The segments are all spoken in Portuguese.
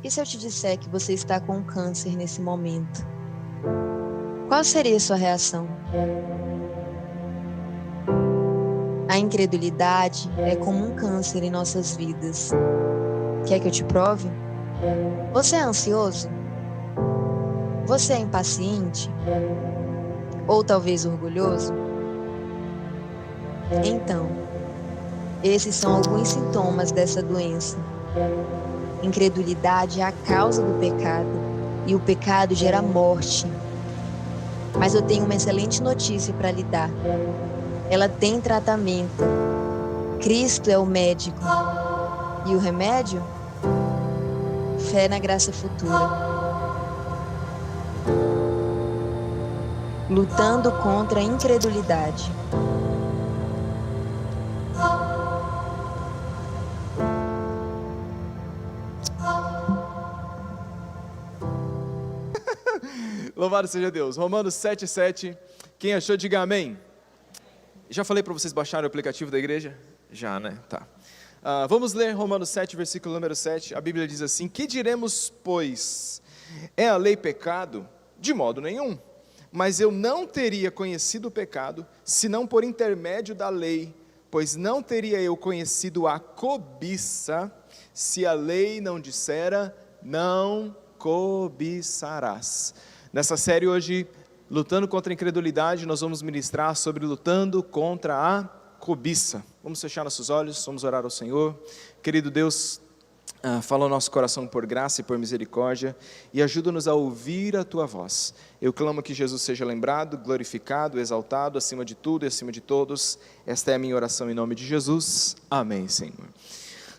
E se eu te disser que você está com câncer nesse momento? Qual seria a sua reação? A incredulidade é como um câncer em nossas vidas. Quer que eu te prove? Você é ansioso? Você é impaciente? Ou talvez orgulhoso? Então, esses são alguns sintomas dessa doença. Incredulidade é a causa do pecado, e o pecado gera morte. Mas eu tenho uma excelente notícia para lhe dar. Ela tem tratamento. Cristo é o médico. E o remédio? Fé na graça futura. Lutando contra a incredulidade. Louvado seja Deus. Romanos 7,7. Quem achou, diga amém. Já falei para vocês baixarem o aplicativo da igreja? Já, né? Tá. Vamos ler Romanos 7, versículo número 7. A Bíblia diz assim: que diremos, pois? É a lei pecado? De modo nenhum. Mas eu não teria conhecido o pecado, senão por intermédio da lei, pois não teria eu conhecido a cobiça, se a lei não dissera, não cobiçarás. Nessa série hoje, lutando contra a incredulidade, nós vamos ministrar sobre lutando contra a cobiça. Vamos fechar nossos olhos, vamos orar ao Senhor. Querido Deus, fala ao nosso coração por graça e por misericórdia, e ajuda-nos a ouvir a Tua voz. Eu clamo que Jesus seja lembrado, glorificado, exaltado, acima de tudo e acima de todos. Esta é a minha oração em nome de Jesus. Amém, Senhor.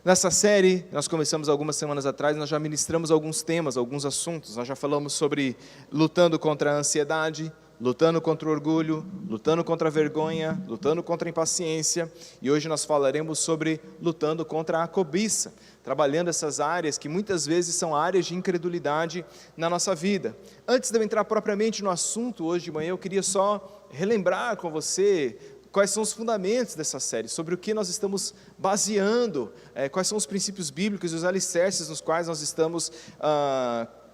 Nessa série, nós começamos algumas semanas atrás, nós já ministramos alguns temas, alguns assuntos. Nós já falamos sobre lutando contra a ansiedade, lutando contra o orgulho, lutando contra a vergonha, lutando contra a impaciência. E hoje nós falaremos sobre lutando contra a cobiça, trabalhando essas áreas que muitas vezes são áreas de incredulidade na nossa vida. Antes de eu entrar propriamente no assunto hoje de manhã, eu queria só relembrar com você quais são os fundamentos dessa série, sobre o que nós estamos baseando, quais são os princípios bíblicos e os alicerces nos quais nós estamos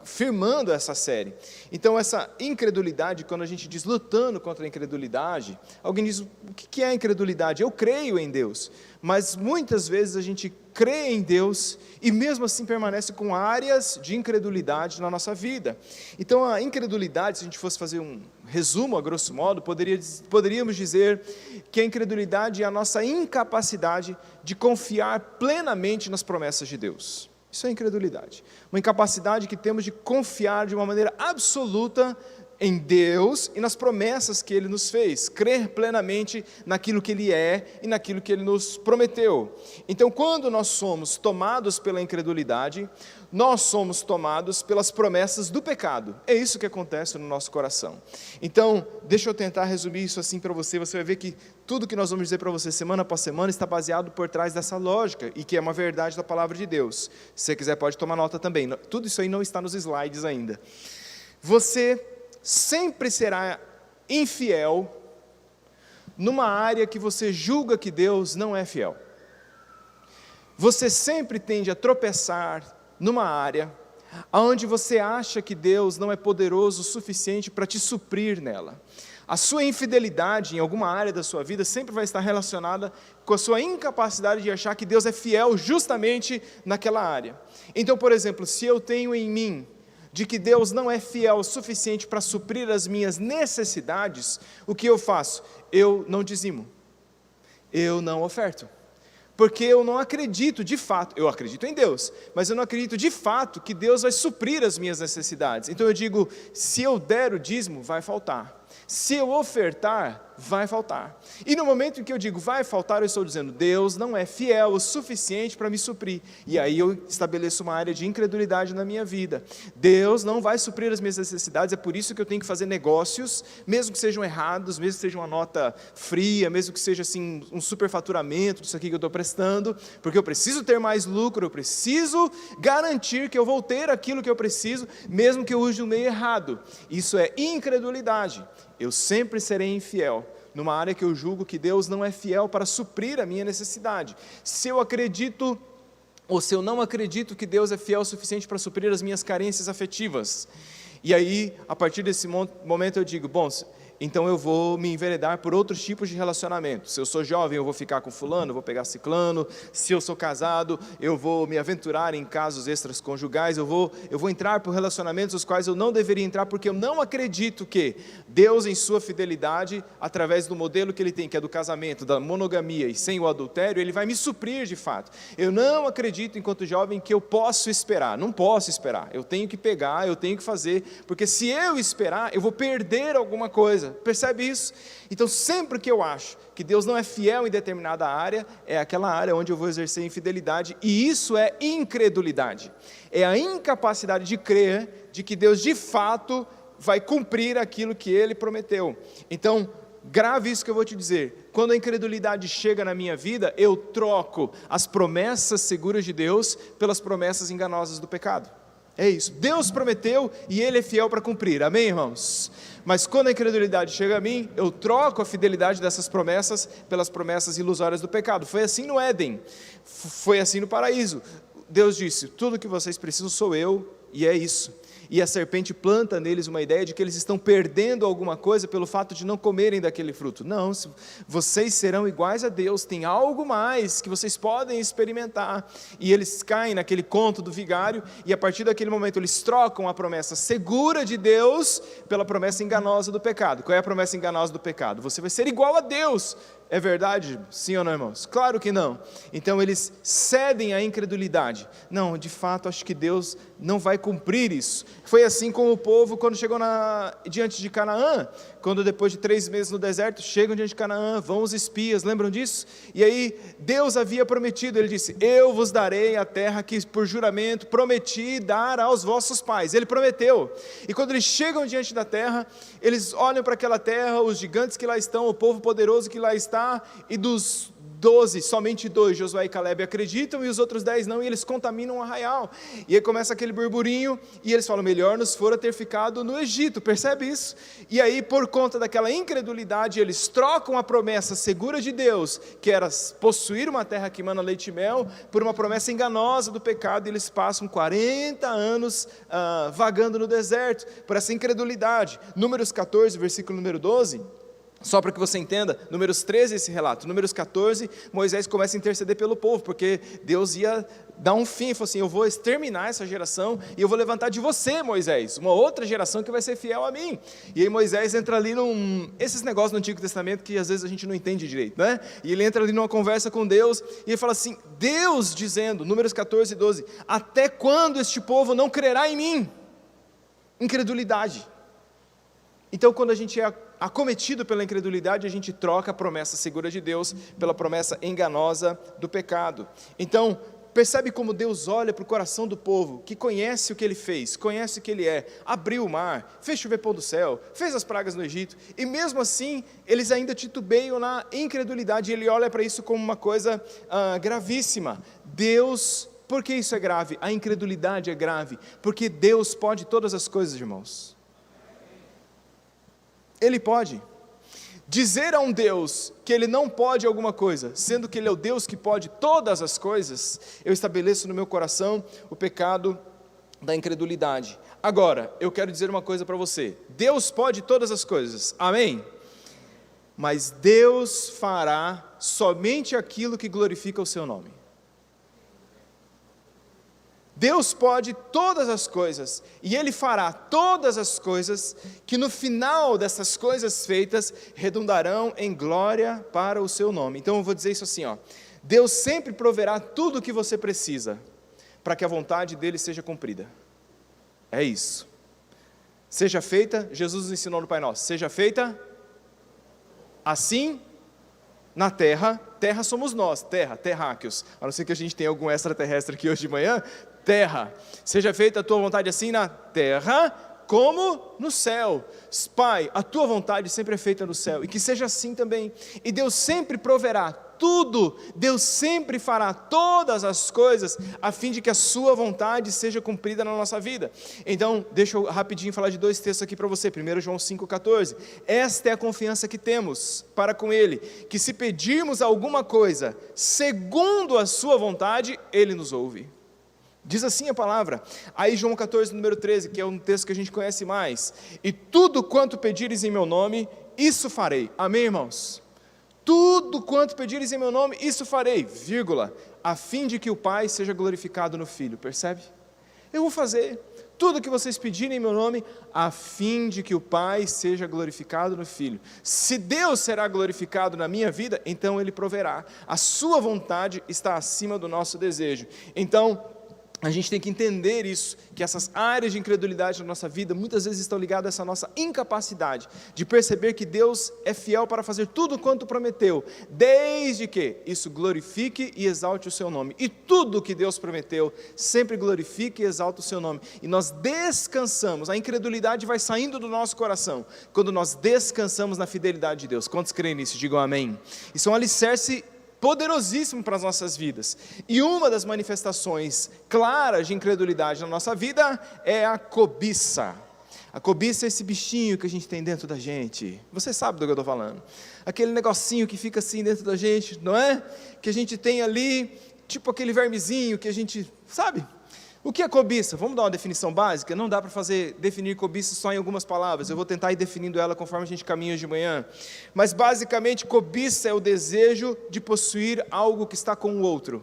firmando essa série. Então essa incredulidade, quando a gente diz lutando contra a incredulidade, alguém diz, o que é a incredulidade? Eu creio em Deus, mas muitas vezes a gente crê em Deus e mesmo assim permanece com áreas de incredulidade na nossa vida. Então a incredulidade, se a gente fosse fazer um resumo a grosso modo, poderíamos dizer que a incredulidade é a nossa incapacidade de confiar plenamente nas promessas de Deus. Isso é incredulidade, uma incapacidade que temos de confiar de uma maneira absoluta em Deus e nas promessas que Ele nos fez, crer plenamente naquilo que Ele é e naquilo que Ele nos prometeu. Então, quando nós somos tomados pela incredulidade, nós somos tomados pelas promessas do pecado. É isso que acontece no nosso coração. Então, deixa eu tentar resumir isso assim para você. Você vai ver que tudo que nós vamos dizer para você semana após semana está baseado por trás dessa lógica e que é uma verdade da palavra de Deus. Se você quiser pode tomar nota também. Tudo isso aí não está nos slides ainda. Você sempre será infiel numa área que você julga que Deus não é fiel. Você sempre tende a tropeçar numa área onde você acha que Deus não é poderoso o suficiente para te suprir nela. A sua infidelidade em alguma área da sua vida sempre vai estar relacionada com a sua incapacidade de achar que Deus é fiel justamente naquela área. Então, por exemplo, se eu tenho em mim de que Deus não é fiel o suficiente para suprir as minhas necessidades, o que eu faço? Eu não dizimo, eu não oferto. Porque eu não acredito de fato, eu acredito em Deus, mas eu não acredito de fato que Deus vai suprir as minhas necessidades. Então eu digo, se eu der o dízimo, vai faltar. Se eu ofertar, vai faltar. E no momento em que eu digo vai faltar, eu estou dizendo, Deus não é fiel o suficiente para me suprir. E aí eu estabeleço uma área de incredulidade na minha vida. Deus não vai suprir as minhas necessidades, é por isso que eu tenho que fazer negócios, mesmo que sejam errados, mesmo que seja uma nota fria, mesmo que seja assim, um superfaturamento disso aqui que eu estou prestando, porque eu preciso ter mais lucro, eu preciso garantir que eu vou ter aquilo que eu preciso, mesmo que eu use o meio errado. Isso é incredulidade. Eu sempre serei infiel numa área que eu julgo que Deus não é fiel para suprir a minha necessidade. Se eu acredito ou se eu não acredito que Deus é fiel o suficiente para suprir as minhas carências afetivas. E aí, a partir desse momento eu digo, bom, então eu vou me enveredar por outros tipos de relacionamento. Se eu sou jovem, eu vou ficar com fulano, vou pegar ciclano. Se eu sou casado, eu vou me aventurar em casos extraconjugais. Eu vou entrar por relacionamentos os quais eu não deveria entrar, porque eu não acredito que Deus, em sua fidelidade, através do modelo que Ele tem, que é do casamento, da monogamia e sem o adultério, Ele vai me suprir de fato. Eu não acredito, enquanto jovem, que eu posso esperar. Não posso esperar. Eu tenho que pegar, eu tenho que fazer, porque se eu esperar, eu vou perder alguma coisa. Percebe isso? Então, sempre que eu acho que Deus não é fiel em determinada área, é aquela área onde eu vou exercer infidelidade, e isso é incredulidade. É a incapacidade de crer de que Deus de fato vai cumprir aquilo que Ele prometeu. Então, grave isso que eu vou te dizer. Quando a incredulidade chega na minha vida, eu troco as promessas seguras de Deus pelas promessas enganosas do pecado. É isso. Deus prometeu e Ele é fiel para cumprir. Amém, irmãos? Mas quando a incredulidade chega a mim, eu troco a fidelidade dessas promessas pelas promessas ilusórias do pecado. Foi assim no Éden, foi assim no paraíso. Deus disse, tudo que vocês precisam sou eu, e é isso. E a serpente planta neles uma ideia de que eles estão perdendo alguma coisa pelo fato de não comerem daquele fruto. Não, vocês serão iguais a Deus, tem algo mais que vocês podem experimentar. E eles caem naquele conto do vigário, e a partir daquele momento eles trocam a promessa segura de Deus pela promessa enganosa do pecado. Qual é a promessa enganosa do pecado? Você vai ser igual a Deus. É verdade? Sim ou não, irmãos? Claro que não. Então eles cedem à incredulidade. Não, de fato, acho que Deus não vai cumprir isso. Foi assim com o povo quando chegou diante de Canaã, quando depois de 3 meses no deserto, chegam diante de Canaã, vão os espias, lembram disso? E aí Deus havia prometido, Ele disse, eu vos darei a terra que por juramento prometi dar aos vossos pais. Ele prometeu. E quando eles chegam diante da terra, eles olham para aquela terra, os gigantes que lá estão, o povo poderoso que lá está, e dos 12, somente 2, Josué e Calebe, acreditam, e os outros 10 não, e eles contaminam o arraial, e aí começa aquele burburinho, e eles falam, melhor nos fora ter ficado no Egito, percebe isso? E aí, por conta daquela incredulidade, eles trocam a promessa segura de Deus, que era possuir uma terra que mana leite e mel, por uma promessa enganosa do pecado, e eles passam 40 anos vagando no deserto, por essa incredulidade. Números 14, versículo número 12, só para que você entenda, Números 13 esse relato, Números 14, Moisés começa a interceder pelo povo, porque Deus ia dar um fim, falou assim, eu vou exterminar essa geração, e eu vou levantar de você, Moisés, uma outra geração que vai ser fiel a mim. E aí Moisés entra ali esses negócios no Antigo Testamento, que às vezes a gente não entende direito, né? E ele entra ali numa conversa com Deus, e ele fala assim, Deus dizendo, Números 14 e 12, até quando este povo não crerá em mim? Incredulidade. Então quando a gente é acometido pela incredulidade, a gente troca a promessa segura de Deus pela promessa enganosa do pecado. Então, percebe como Deus olha para o coração do povo, que conhece o que Ele fez, conhece o que Ele é, abriu o mar, fez chover pão do céu, fez as pragas no Egito, e mesmo assim, eles ainda titubeiam na incredulidade, e Ele olha para isso como uma coisa gravíssima. Deus, por que isso é grave? A incredulidade é grave, porque Deus pode todas as coisas, irmãos. Ele pode. Dizer a um Deus que Ele não pode alguma coisa, sendo que Ele é o Deus que pode todas as coisas, eu estabeleço no meu coração o pecado da incredulidade. Agora, eu quero dizer uma coisa para você, Deus pode todas as coisas, amém? Mas Deus fará somente aquilo que glorifica o seu nome. Deus pode todas as coisas, e Ele fará todas as coisas, que no final dessas coisas feitas, redundarão em glória para o seu nome. Então eu vou dizer isso assim, Deus sempre proverá tudo o que você precisa, para que a vontade dEle seja cumprida. É isso. Seja feita, Jesus nos ensinou no Pai Nosso, seja feita assim na terra somos nós, terráqueos, a não ser que a gente tenha algum extraterrestre aqui hoje de manhã, terra, seja feita a tua vontade assim na terra, como no céu. Pai, a tua vontade sempre é feita no céu, e que seja assim também, e Deus sempre proverá tudo, Deus sempre fará todas as coisas, a fim de que a sua vontade seja cumprida na nossa vida. Então, deixa eu rapidinho falar de 2 textos aqui para você. 1 João 5,14. Esta é a confiança que temos para com Ele, que se pedirmos alguma coisa, segundo a sua vontade, Ele nos ouve. Diz assim a palavra. Aí João 14, número 13, que é um texto que a gente conhece mais. E tudo quanto pedires em meu nome, isso farei. Amém, irmãos? Tudo quanto pedires em meu nome, isso farei, vírgula, a fim de que o Pai seja glorificado no Filho. Percebe? Eu vou fazer tudo que vocês pedirem em meu nome, a fim de que o Pai seja glorificado no Filho. Se Deus será glorificado na minha vida, então Ele proverá. A sua vontade está acima do nosso desejo. Então, a gente tem que entender isso, que essas áreas de incredulidade na nossa vida, muitas vezes estão ligadas a essa nossa incapacidade, de perceber que Deus é fiel para fazer tudo quanto prometeu, desde que isso glorifique e exalte o seu nome, e tudo que Deus prometeu, sempre glorifique e exalte o seu nome, e nós descansamos, a incredulidade vai saindo do nosso coração, quando nós descansamos na fidelidade de Deus. Quantos creem nisso? Digam amém. Isso é um alicerce poderosíssimo para as nossas vidas, e uma das manifestações claras de incredulidade na nossa vida é a cobiça. A cobiça é esse bichinho que a gente tem dentro da gente, você sabe do que eu estou falando, aquele negocinho que fica assim dentro da gente, não é? Que a gente tem ali, tipo aquele vermezinho que a gente, sabe? O que é cobiça? Vamos dar uma definição básica? Não dá para definir cobiça só em algumas palavras, eu vou tentar ir definindo ela conforme a gente caminha de manhã, mas basicamente cobiça é o desejo de possuir algo que está com o outro.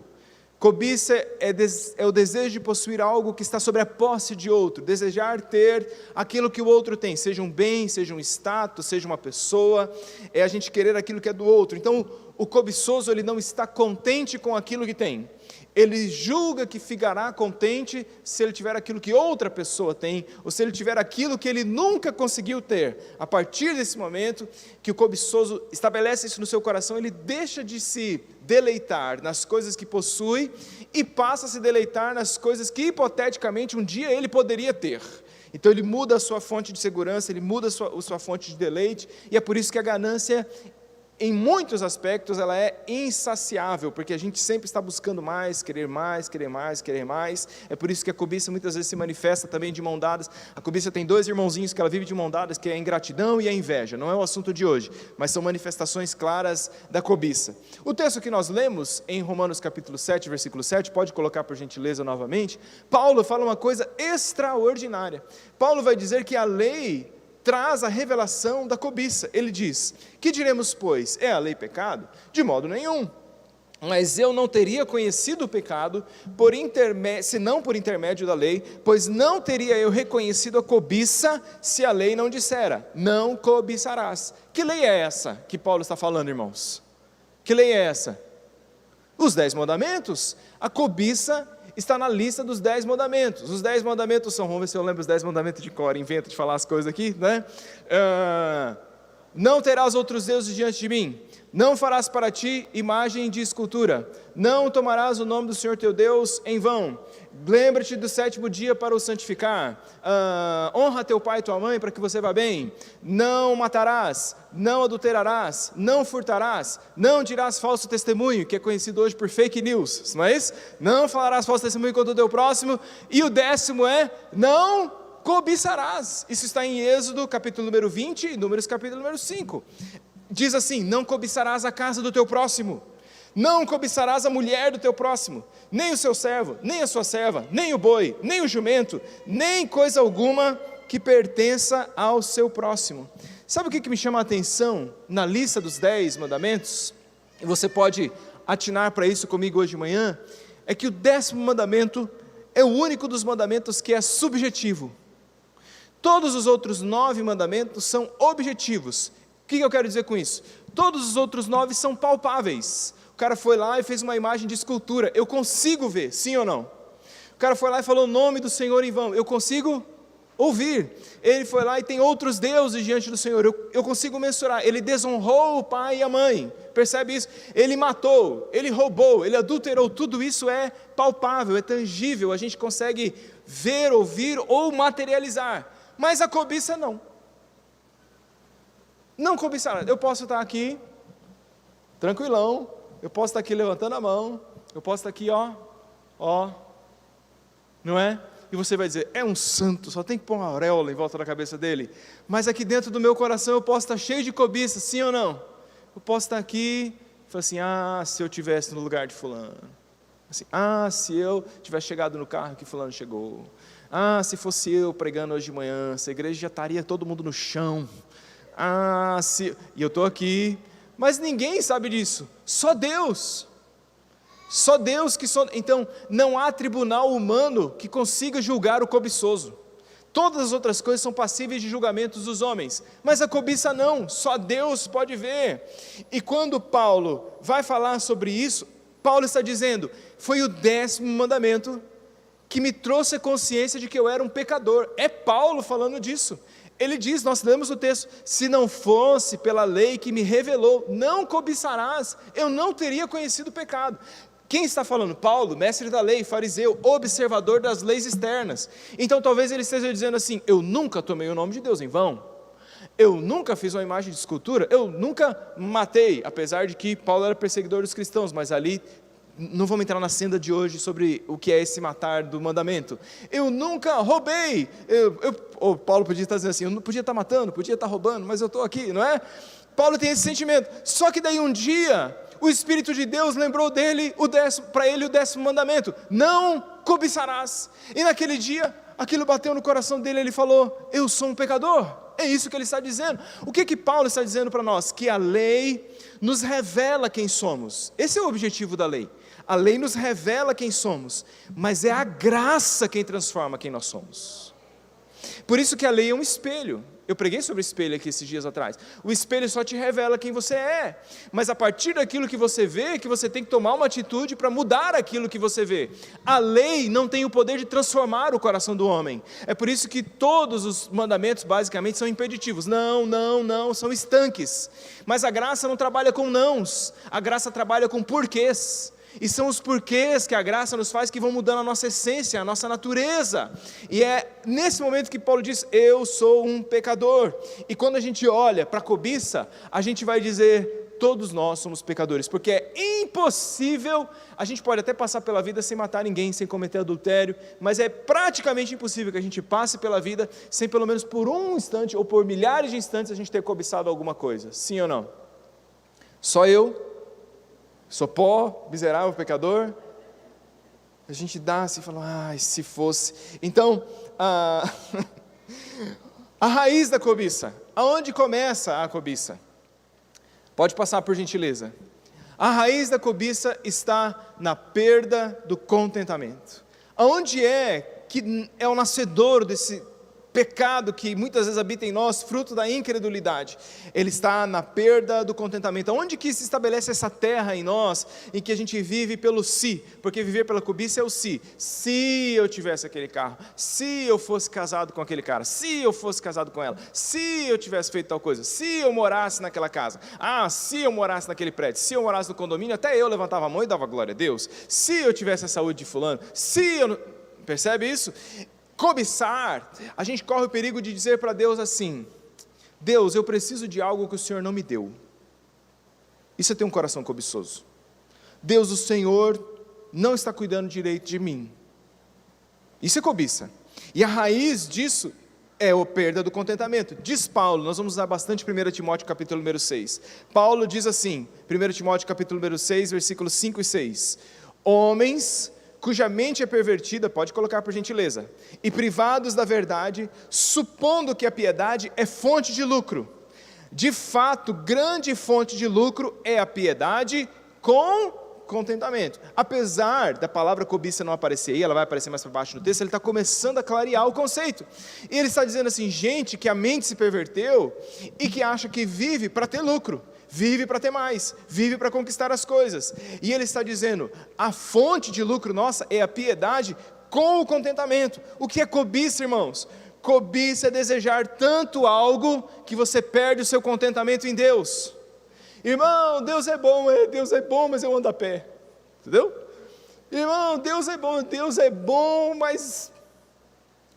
Cobiça é o desejo de possuir algo que está sobre a posse de outro, desejar ter aquilo que o outro tem, seja um bem, seja um status, seja uma pessoa, é a gente querer aquilo que é do outro. Então o cobiçoso, ele não está contente com aquilo que tem, ele julga que ficará contente se ele tiver aquilo que outra pessoa tem, ou se ele tiver aquilo que ele nunca conseguiu ter. A partir desse momento que o cobiçoso estabelece isso no seu coração, ele deixa de se deleitar nas coisas que possui e passa a se deleitar nas coisas que hipoteticamente um dia ele poderia ter. Então ele muda a sua fonte de segurança, ele muda a sua fonte de deleite, e é por isso que a ganância, em muitos aspectos, ela é insaciável, porque a gente sempre está buscando mais, querer mais, querer mais, querer mais. É por isso que a cobiça muitas vezes se manifesta também de mão dadas. A cobiça tem 2 irmãozinhos que ela vive de mão dadas, que é a ingratidão e a inveja. Não é o assunto de hoje, mas são manifestações claras da cobiça. O texto que nós lemos em Romanos capítulo 7, versículo 7, pode colocar por gentileza novamente, Paulo fala uma coisa extraordinária. Paulo vai dizer que a lei traz a revelação da cobiça. Ele diz: que diremos, pois? É a lei pecado? De modo nenhum. Mas eu não teria conhecido o pecado senão por intermédio da lei, pois não teria eu reconhecido a cobiça se a lei não dissera: não cobiçarás. Que lei é essa que Paulo está falando, irmãos? Que lei é essa? Os 10 mandamentos. A cobiça está na lista dos 10 mandamentos. Os 10 mandamentos são, vamos ver se eu lembro os 10 mandamentos de cor, invento de falar as coisas aqui, né? Não terás outros deuses diante de mim, não farás para ti imagem de escultura, não tomarás o nome do Senhor teu Deus em vão, lembra-te do 7º dia para o santificar, honra teu pai e tua mãe para que você vá bem, não matarás, não adulterarás, não furtarás, não dirás falso testemunho, que é conhecido hoje por fake news, não é isso? Não falarás falso testemunho contra o teu próximo, e o 10º é, não cobiçarás. Isso está em Êxodo capítulo número 20 e Números capítulo número 5, diz assim: não cobiçarás a casa do teu próximo, não cobiçarás a mulher do teu próximo, nem o seu servo, nem a sua serva, nem o boi, nem o jumento, nem coisa alguma que pertença ao seu próximo. Sabe o que me chama a atenção na lista dos 10 mandamentos? E você pode atinar para isso comigo hoje de manhã, é que o 10º mandamento é o único dos mandamentos que é subjetivo. Todos os outros 9 mandamentos são objetivos. O que eu quero dizer com isso? Todos os outros 9 são palpáveis. O cara foi lá e fez uma imagem de escultura, eu consigo ver, sim ou não? O cara foi lá e falou o nome do Senhor em vão, eu consigo ouvir. Ele foi lá e tem outros deuses diante do Senhor, eu consigo mensurar. Ele desonrou o pai e a mãe, percebe isso? Ele matou, ele roubou, ele adulterou, tudo isso é palpável, é tangível, a gente consegue ver, ouvir ou materializar, mas a cobiça não. Não cobiçará. Eu posso estar aqui, tranquilão, eu posso estar aqui levantando a mão, eu posso estar aqui, ó, não é? E você vai dizer, é um santo, só tem que pôr uma auréola em volta da cabeça dele. Mas aqui dentro do meu coração eu posso estar cheio de cobiça, sim ou não? Eu posso estar aqui e falar assim, se eu estivesse no lugar de fulano. Assim, se eu tivesse chegado no carro que fulano chegou. Se fosse eu pregando hoje de manhã, essa igreja já estaria todo mundo no chão. E eu estou aqui, mas ninguém sabe disso, só Deus. Só Deus que então não há tribunal humano que consiga julgar o cobiçoso. Todas as outras coisas são passíveis de julgamentos dos homens, mas a cobiça não, só Deus pode ver. E quando Paulo vai falar sobre isso, Paulo está dizendo, foi o 10º mandamento que me trouxe a consciência de que eu era um pecador. É Paulo falando disso. Ele diz, nós lemos o texto, se não fosse pela lei que me revelou, não cobiçarás, eu não teria conhecido o pecado. Quem está falando? Paulo, mestre da lei, fariseu, observador das leis externas. Então talvez ele esteja dizendo assim, eu nunca tomei o nome de Deus em vão, eu nunca fiz uma imagem de escultura, eu nunca matei, apesar de que Paulo era perseguidor dos cristãos, mas ali, não vamos entrar na senda de hoje sobre o que é esse matar do mandamento. Eu nunca roubei, Paulo podia estar dizendo assim, eu não podia estar matando, podia estar roubando, mas eu estou aqui, não é? Paulo tem esse sentimento, só que daí um dia, o Espírito de Deus lembrou dele, para ele o 10º mandamento, não cobiçarás, e naquele dia, aquilo bateu no coração dele, ele falou, eu sou um pecador, é isso que ele está dizendo. O que Paulo está dizendo para nós? Que a lei nos revela quem somos, esse é o objetivo da lei, a lei nos revela quem somos, mas é a graça quem transforma quem nós somos. Por isso que a lei é um espelho. Eu preguei sobre o espelho aqui esses dias atrás. O espelho só te revela quem você é, mas a partir daquilo que você vê, que você tem que tomar uma atitude para mudar aquilo que você vê. A lei não tem o poder de transformar o coração do homem. É por isso que todos os mandamentos basicamente são impeditivos. Não, não, não, são estanques. Mas a graça não trabalha com nãos, a graça trabalha com porquês. E são os porquês que a graça nos faz que vão mudando a nossa essência, a nossa natureza. E é nesse momento que Paulo diz, eu sou um pecador. E quando a gente olha para a cobiça, a gente vai dizer, todos nós somos pecadores. Porque é impossível, a gente pode até passar pela vida sem matar ninguém, sem cometer adultério, mas é praticamente impossível que a gente passe pela vida sem pelo menos por um instante, ou por milhares de instantes, a gente ter cobiçado alguma coisa. Sim ou não? Só eu? Sou pó, miserável pecador. A gente dá assim e fala, se fosse. Então, a raiz da cobiça, aonde começa a cobiça? Pode passar por gentileza. A raiz da cobiça está na perda do contentamento. Aonde é que é o nascedor desse pecado que muitas vezes habita em nós, fruto da incredulidade? Ele está na perda do contentamento. Onde que se estabelece essa terra em nós, em que a gente vive pelo si, porque viver pela cobiça é o si. Se eu tivesse aquele carro, se eu fosse casado com aquele cara, se eu fosse casado com ela, se eu tivesse feito tal coisa, se eu morasse naquela casa, se eu morasse naquele prédio, se eu morasse no condomínio, até eu levantava a mão e dava glória a Deus, se eu tivesse a saúde de fulano, se eu não... Percebe isso? Cobiçar, a gente corre o perigo de dizer para Deus assim, Deus, eu preciso de algo que o Senhor não me deu. Isso é ter um coração cobiçoso. Deus, o Senhor não está cuidando direito de mim. Isso é cobiça. E a raiz disso é a perda do contentamento. Diz Paulo, nós vamos usar bastante 1 Timóteo capítulo número 6. Paulo diz assim, 1 Timóteo capítulo número 6, versículos 5 e 6. Homens cuja mente é pervertida, pode colocar por gentileza, e privados da verdade, supondo que a piedade é fonte de lucro. De fato, grande fonte de lucro é a piedade com contentamento. Apesar da palavra cobiça não aparecer aí, ela vai aparecer mais para baixo no texto, ele está começando a clarear o conceito. E ele está dizendo assim, gente que a mente se perverteu e que acha que vive para ter lucro. Vive para ter mais, vive para conquistar as coisas. E ele está dizendo, a fonte de lucro nossa é a piedade com o contentamento. O que é cobiça, irmãos? Cobiça é desejar tanto algo que você perde o seu contentamento em Deus. Irmão, Deus é bom, mas eu ando a pé. Entendeu? Irmão, Deus é bom, mas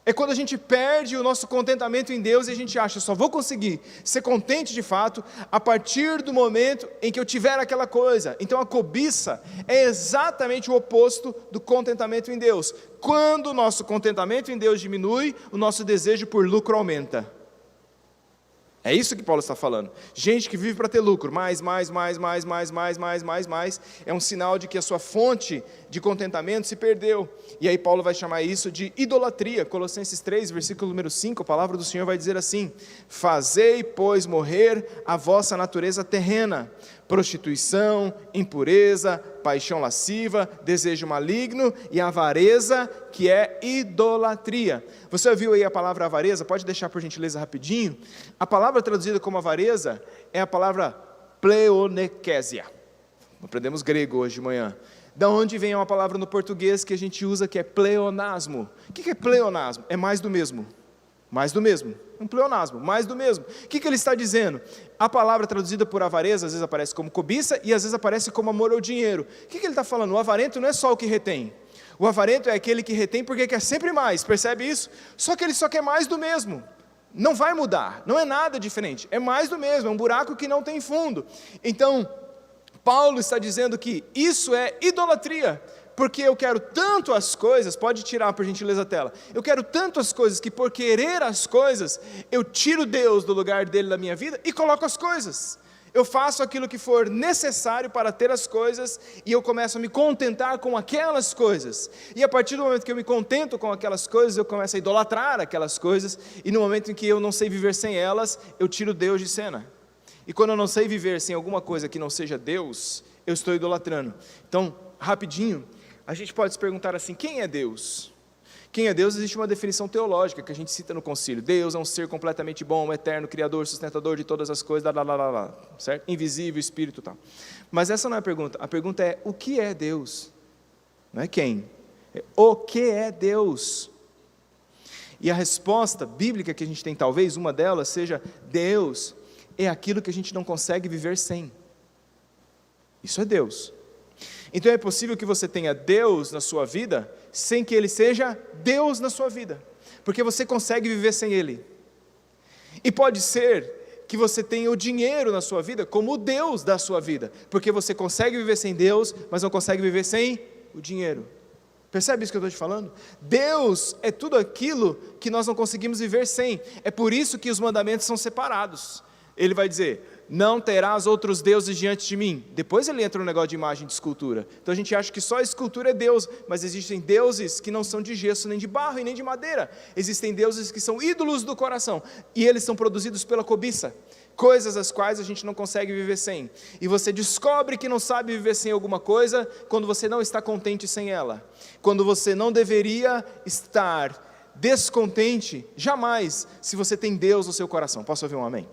É quando a gente perde o nosso contentamento em Deus e a gente acha, eu só vou conseguir ser contente de fato a partir do momento em que eu tiver aquela coisa. Então a cobiça é exatamente o oposto do contentamento em Deus. Quando o nosso contentamento em Deus diminui, o nosso desejo por lucro aumenta. É isso que Paulo está falando. Gente que vive para ter lucro, mais, é um sinal de que a sua fonte de contentamento se perdeu. E aí Paulo vai chamar isso de idolatria. Colossenses 3, versículo número 5, a palavra do Senhor vai dizer assim: fazei, pois, morrer a vossa natureza terrena, prostituição, impureza, paixão lasciva, desejo maligno e avareza, que é idolatria. Você ouviu aí a palavra avareza? Pode deixar por gentileza rapidinho. A palavra traduzida como avareza é a palavra pleonekésia. Aprendemos grego hoje de manhã. Da onde vem uma palavra no português que a gente usa que é pleonasmo. O que é pleonasmo? É mais do mesmo. Mais do mesmo. Um pleonasmo, mais do mesmo. O que ele está dizendo? A palavra traduzida por avareza, às vezes aparece como cobiça e às vezes aparece como amor ao dinheiro. O que ele está falando? O avarento não é só o que retém. O avarento é aquele que retém porque quer sempre mais, percebe isso? Só que ele só quer mais do mesmo. Não vai mudar, não é nada diferente. É mais do mesmo, é um buraco que não tem fundo. Então, Paulo está dizendo que isso é idolatria. Porque eu quero tanto as coisas, pode tirar por gentileza a tela, eu quero tanto as coisas que por querer as coisas, eu tiro Deus do lugar dele na minha vida e coloco as coisas. Eu faço aquilo que for necessário para ter as coisas e eu começo a me contentar com aquelas coisas. E a partir do momento que eu me contento com aquelas coisas, eu começo a idolatrar aquelas coisas e no momento em que eu não sei viver sem elas, eu tiro Deus de cena. E quando eu não sei viver sem alguma coisa que não seja Deus, eu estou idolatrando. Então, rapidinho, a gente pode se perguntar assim, quem é Deus? Quem é Deus? Existe uma definição teológica que a gente cita no concílio. Deus é um ser completamente bom, eterno, criador, sustentador de todas as coisas, certo? Invisível, espírito e tal. Mas essa não é a pergunta. A pergunta é, o que é Deus? Não é quem. É o que é Deus? E a resposta bíblica que a gente tem, talvez uma delas seja, Deus é aquilo que a gente não consegue viver sem. Isso é Deus. Então é possível que você tenha Deus na sua vida, sem que Ele seja Deus na sua vida, porque você consegue viver sem Ele. E pode ser que você tenha o dinheiro na sua vida como o Deus da sua vida, porque você consegue viver sem Deus, mas não consegue viver sem o dinheiro. Percebe isso que eu estou te falando? Deus é tudo aquilo que nós não conseguimos viver sem. É por isso que os mandamentos são separados. Ele vai dizer, não terás outros deuses diante de mim. Depois ele entra no negócio de imagem de escultura. Então a gente acha que só a escultura é Deus, mas existem deuses que não são de gesso, nem de barro e nem de madeira. Existem deuses que são ídolos do coração, e eles são produzidos pela cobiça, coisas as quais a gente não consegue viver sem. E você descobre que não sabe viver sem alguma coisa, quando você não está contente sem ela. Quando você não deveria estar descontente, jamais, se você tem Deus no seu coração. Posso ouvir um amém?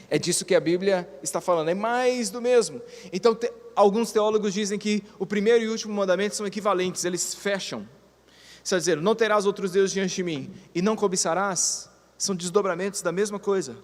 É disso que a Bíblia está falando, é mais do mesmo. Então, alguns teólogos dizem que o primeiro e o último mandamento são equivalentes, eles fecham. Isso quer dizer, não terás outros deuses diante de mim, e não cobiçarás, são desdobramentos da mesma coisa.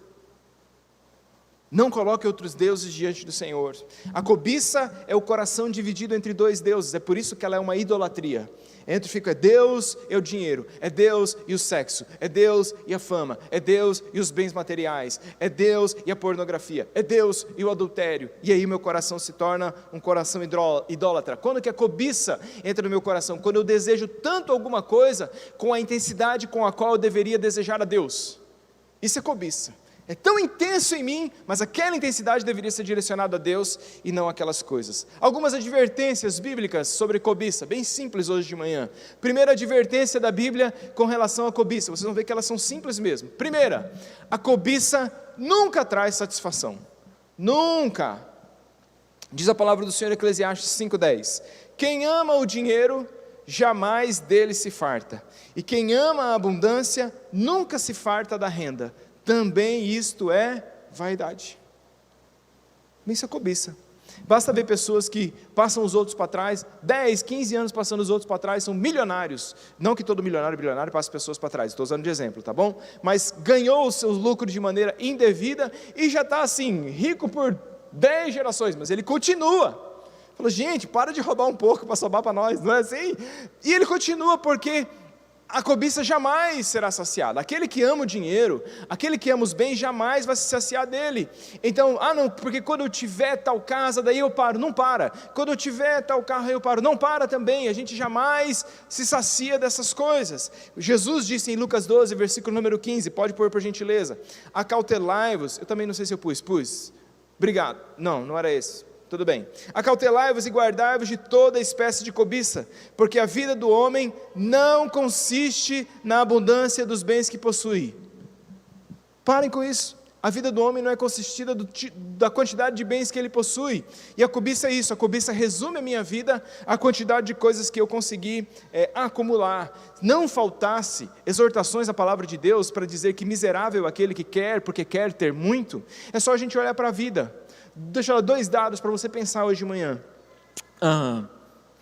Não coloque outros deuses diante do Senhor. A cobiça é o coração dividido entre dois deuses, é por isso que ela é uma idolatria. Entre fica é Deus e o dinheiro, é Deus e o sexo, é Deus e a fama, é Deus e os bens materiais, é Deus e a pornografia, é Deus e o adultério. E aí meu coração se torna um coração idólatra. Quando que a cobiça entra no meu coração? Quando eu desejo tanto alguma coisa com a intensidade com a qual eu deveria desejar a Deus. Isso é cobiça. É tão intenso em mim, mas aquela intensidade deveria ser direcionada a Deus e não aquelas coisas. Algumas advertências bíblicas sobre cobiça, bem simples hoje de manhã. Primeira advertência da Bíblia com relação à cobiça, vocês vão ver que elas são simples mesmo. Primeira, a cobiça nunca traz satisfação. Nunca. Diz a palavra do Senhor em Eclesiastes 5:10. Quem ama o dinheiro, jamais dele se farta. E quem ama a abundância, nunca se farta da renda. Também isto é vaidade. Isso é cobiça. Basta ver pessoas que passam os outros para trás, 10, 15 anos passando os outros para trás, são milionários. Não que todo milionário passa pessoas para trás, estou usando de exemplo, tá bom? Mas ganhou os seus lucros de maneira indevida e já está assim, rico por 10 gerações, mas ele continua. Falou, gente, para de roubar um pouco para sobrar para nós, não é assim? E ele continua porque a cobiça jamais será saciada. Aquele que ama o dinheiro, aquele que ama os bens, jamais vai se saciar dele. Então, não, porque quando eu tiver tal casa, daí eu paro. Não para. Quando eu tiver tal carro, eu paro. Não para também. A gente jamais se sacia dessas coisas. Jesus disse em Lucas 12, versículo número 15, pode pôr por gentileza: acautelai-vos. Eu também não sei se eu pus. Obrigado. Não era esse. Tudo bem. Acautelai-vos e guardai-vos de toda espécie de cobiça, porque a vida do homem não consiste na abundância dos bens que possui. Parem com isso. A vida do homem não é consistida da quantidade de bens que ele possui. E a cobiça é isso. A cobiça resume a minha vida, a quantidade de coisas que eu consegui acumular. Não faltasse exortações à palavra de Deus para dizer que miserável é aquele que quer, porque quer ter muito. É só a gente olhar para a vida. Deixa eu dar 2 dados para você pensar hoje de manhã.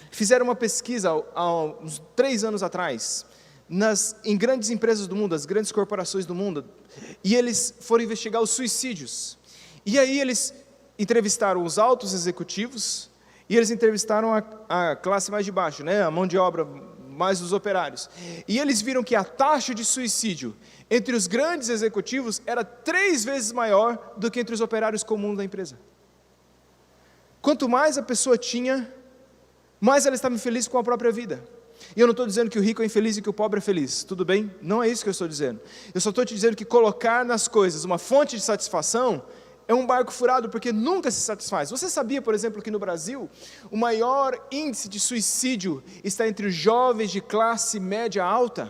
Fizeram uma pesquisa há uns 3 anos atrás, em grandes empresas do mundo, as grandes corporações do mundo, e eles foram investigar os suicídios. E aí eles entrevistaram os altos executivos, e eles entrevistaram a classe mais de baixo, né? A mão de obra, mais os operários. E eles viram que a taxa de suicídio entre os grandes executivos era 3 vezes maior do que entre os operários comuns da empresa. Quanto mais a pessoa tinha, mais ela estava infeliz com a própria vida. E eu não estou dizendo que o rico é infeliz e que o pobre é feliz, tudo bem? Não é isso que eu estou dizendo. Eu só estou te dizendo que colocar nas coisas uma fonte de satisfação é um barco furado, porque nunca se satisfaz. Você sabia, por exemplo, que no Brasil, o maior índice de suicídio está entre os jovens de classe média alta?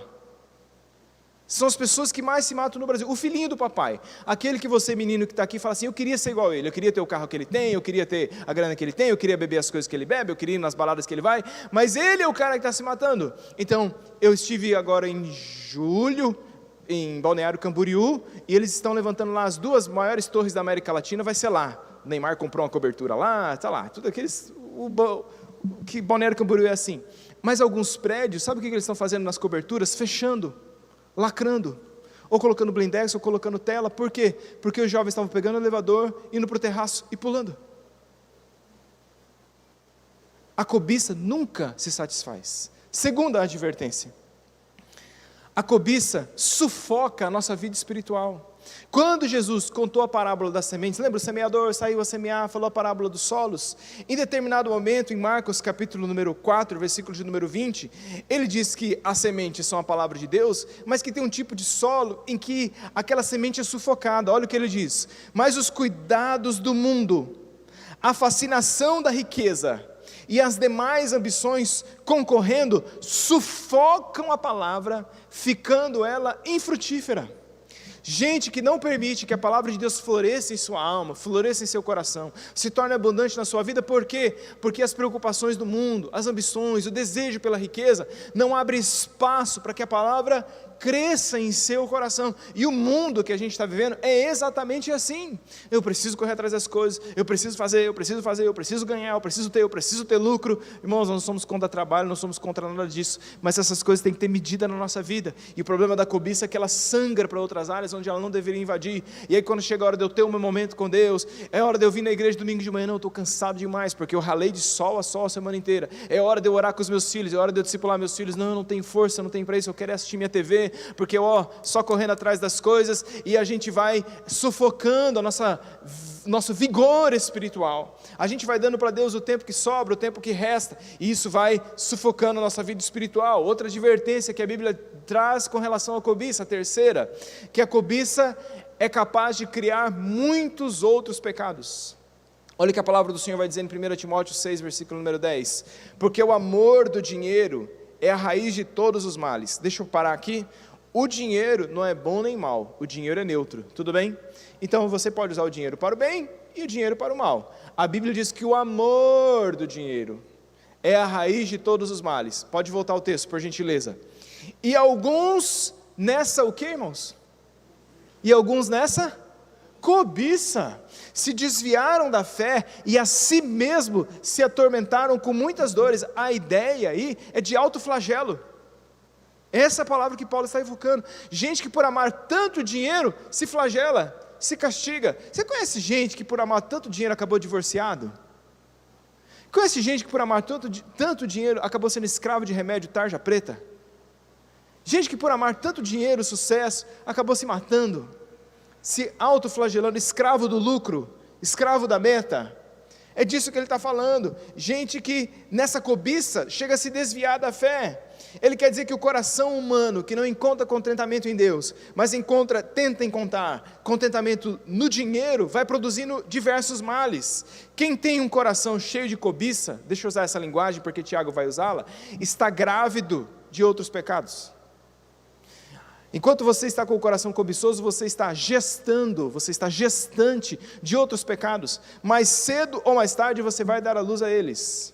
São as pessoas que mais se matam no Brasil. O filhinho do papai, aquele que você, menino que está aqui, fala assim: eu queria ser igual a ele, eu queria ter o carro que ele tem, eu queria ter a grana que ele tem, eu queria beber as coisas que ele bebe, eu queria ir nas baladas que ele vai, mas ele é o cara que está se matando. Então, eu estive agora em julho, em Balneário Camboriú, e eles estão levantando lá as 2 maiores torres da América Latina, vai ser lá. O Neymar comprou uma cobertura lá, está lá, tudo aqueles... que Balneário Camboriú é assim. Mas alguns prédios, sabe o que eles estão fazendo nas coberturas? Fechando, lacrando, ou colocando blindex, ou colocando tela. Por quê? Porque os jovens estavam pegando o elevador, indo para o terraço e pulando. A cobiça nunca se satisfaz. Segunda advertência: a cobiça sufoca a nossa vida espiritual. Quando Jesus contou a parábola das sementes, lembra? O semeador saiu a semear, falou a parábola dos solos. Em determinado momento, em Marcos capítulo número 4, versículo de número 20, ele diz que as sementes são a palavra de Deus, mas que tem um tipo de solo em que aquela semente é sufocada. Olha o que ele diz: mas os cuidados do mundo, a fascinação da riqueza e as demais ambições concorrendo, sufocam a palavra, ficando ela infrutífera. Gente que não permite que a palavra de Deus floresça em sua alma, floresça em seu coração, se torne abundante na sua vida. Por quê? Porque as preocupações do mundo, as ambições, o desejo pela riqueza, não abre espaço para que a palavra cresça em seu coração. E o mundo que a gente está vivendo é exatamente assim. Eu preciso correr atrás das coisas, eu preciso fazer, eu preciso ganhar, eu preciso ter lucro. Irmãos, nós não somos contra trabalho, não somos contra nada disso, mas essas coisas têm que ter medida na nossa vida. E o problema da cobiça é que ela sangra para outras áreas onde ela não deveria invadir. E aí quando chega a hora de eu ter um momento com Deus, é hora de eu vir na igreja domingo de manhã: não, eu estou cansado demais, porque eu ralei de sol a sol a semana inteira. É hora de eu orar com os meus filhos, é hora de eu discipular meus filhos. Não, eu não tenho força, não tenho para isso, eu quero assistir minha TV, porque só correndo atrás das coisas, e a gente vai sufocando nosso vigor espiritual. A gente vai dando para Deus o tempo que sobra, o tempo que resta, e isso vai sufocando a nossa vida espiritual. Outra advertência que a Bíblia traz com relação à cobiça, a terceira, que a cobiça é capaz de criar muitos outros pecados. Olha o que a palavra do Senhor vai dizer em 1 Timóteo 6, versículo número 10: porque o amor do dinheiro é a raiz de todos os males. Deixa eu parar aqui. O dinheiro não é bom nem mal, o dinheiro é neutro, tudo bem? Então você pode usar o dinheiro para o bem e o dinheiro para o mal. A Bíblia diz que o amor do dinheiro é a raiz de todos os males. Pode voltar ao texto, por gentileza. E alguns nessa, o que, irmãos? E alguns nessa cobiça, se desviaram da fé e a si mesmo se atormentaram com muitas dores. A ideia aí é de autoflagelo. Essa é a palavra que Paulo está invocando. Gente que por amar tanto dinheiro se flagela, se castiga. Você conhece gente que por amar tanto dinheiro acabou divorciado? Conhece gente que por amar tanto dinheiro acabou sendo escravo de remédio tarja preta? Gente que por amar tanto dinheiro, sucesso, acabou se matando, se autoflagelando, escravo do lucro, escravo da meta. É disso que ele está falando. Gente que nessa cobiça chega a se desviar da fé. Ele quer dizer que o coração humano que não encontra contentamento em Deus, mas tenta encontrar contentamento no dinheiro, vai produzindo diversos males. Quem tem um coração cheio de cobiça, deixa eu usar essa linguagem porque Tiago vai usá-la, está grávido de outros pecados. Enquanto você está com o coração cobiçoso, você está gestante de outros pecados. Mais cedo ou mais tarde você vai dar à luz a eles.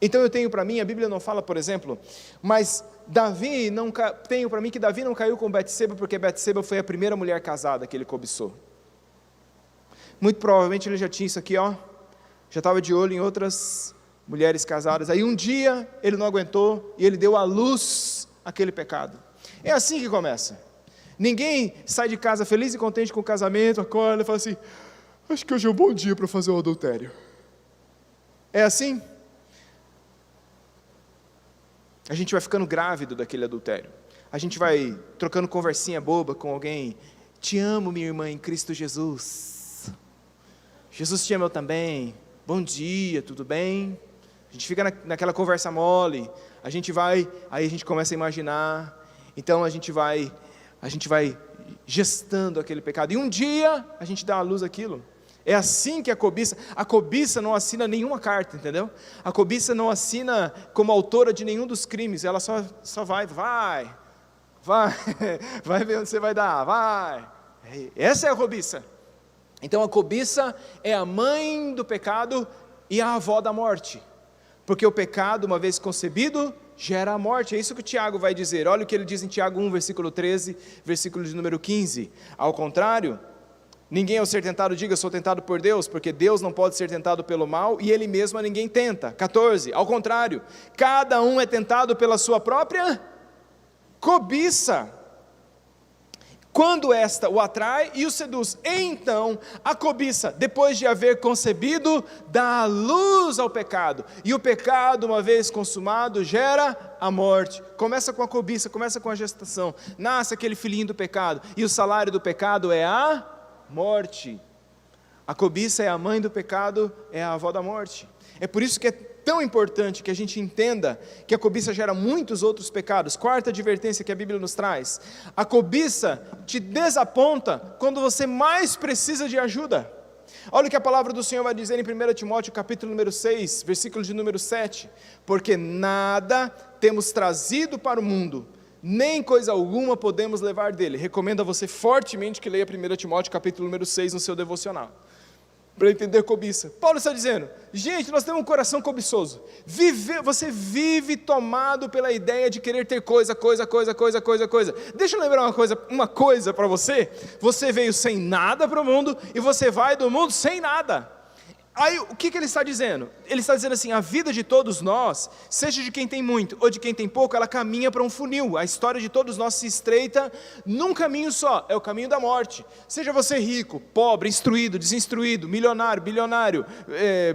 Então eu tenho para mim, a Bíblia não fala, por exemplo, mas tenho para mim que Davi não caiu com Betseba, porque Betseba foi a primeira mulher casada que ele cobiçou. Muito provavelmente ele já tinha isso aqui, já estava de olho em outras mulheres casadas. Aí um dia ele não aguentou e ele deu à luz aquele pecado. É assim que começa. Ninguém sai de casa feliz e contente com o casamento, acorda e fala assim, acho que hoje é um bom dia para fazer o adultério. É assim? A gente vai ficando grávido daquele adultério. A gente vai trocando conversinha boba com alguém. Te amo, minha irmã, em Cristo Jesus. Jesus te ama eu também. Bom dia, tudo bem? A gente fica naquela conversa mole. Aí a gente começa a imaginar. Então a gente vai gestando aquele pecado. E um dia a gente dá à luz aquilo. É assim que a cobiça não assina nenhuma carta, entendeu? A cobiça não assina como autora de nenhum dos crimes, ela só vai ver onde você vai dar, vai. Essa é a cobiça. Então a cobiça é a mãe do pecado e a avó da morte. Porque o pecado, uma vez concebido, gera a morte. É isso que o Tiago vai dizer. Olha o que ele diz em Tiago 1, versículo 13, versículo de número 15. Ao contrário, ninguém ao ser tentado diga, sou tentado por Deus, porque Deus não pode ser tentado pelo mal, e Ele mesmo a ninguém tenta. 14, ao contrário, cada um é tentado pela sua própria cobiça, quando esta o atrai e o seduz. Então, a cobiça, depois de haver concebido, dá luz ao pecado, e o pecado, uma vez consumado, gera a morte. Começa com a cobiça, começa com a gestação, nasce aquele filhinho do pecado, e o salário do pecado é a morte. A cobiça é a mãe do pecado, é a avó da morte. É por isso que é tão importante que a gente entenda que a cobiça gera muitos outros pecados. Quarta advertência que a Bíblia nos traz: a cobiça te desaponta quando você mais precisa de ajuda. Olha o que a palavra do Senhor vai dizer em 1 Timóteo capítulo número 6, versículo de número 7, porque nada temos trazido para o mundo, nem coisa alguma podemos levar dele. Recomendo a você fortemente que leia 1 Timóteo capítulo número 6 no seu devocional, para entender cobiça. Paulo está dizendo, gente, nós temos um coração cobiçoso, você vive tomado pela ideia de querer ter coisa. Deixa eu lembrar uma coisa para você veio sem nada para o mundo, e você vai do mundo sem nada. Aí o que ele está dizendo? Ele está dizendo assim, a vida de todos nós, seja de quem tem muito ou de quem tem pouco, ela caminha para um funil. A história de todos nós se estreita num caminho só, é o caminho da morte. Seja você rico, pobre, instruído, desinstruído, milionário, bilionário,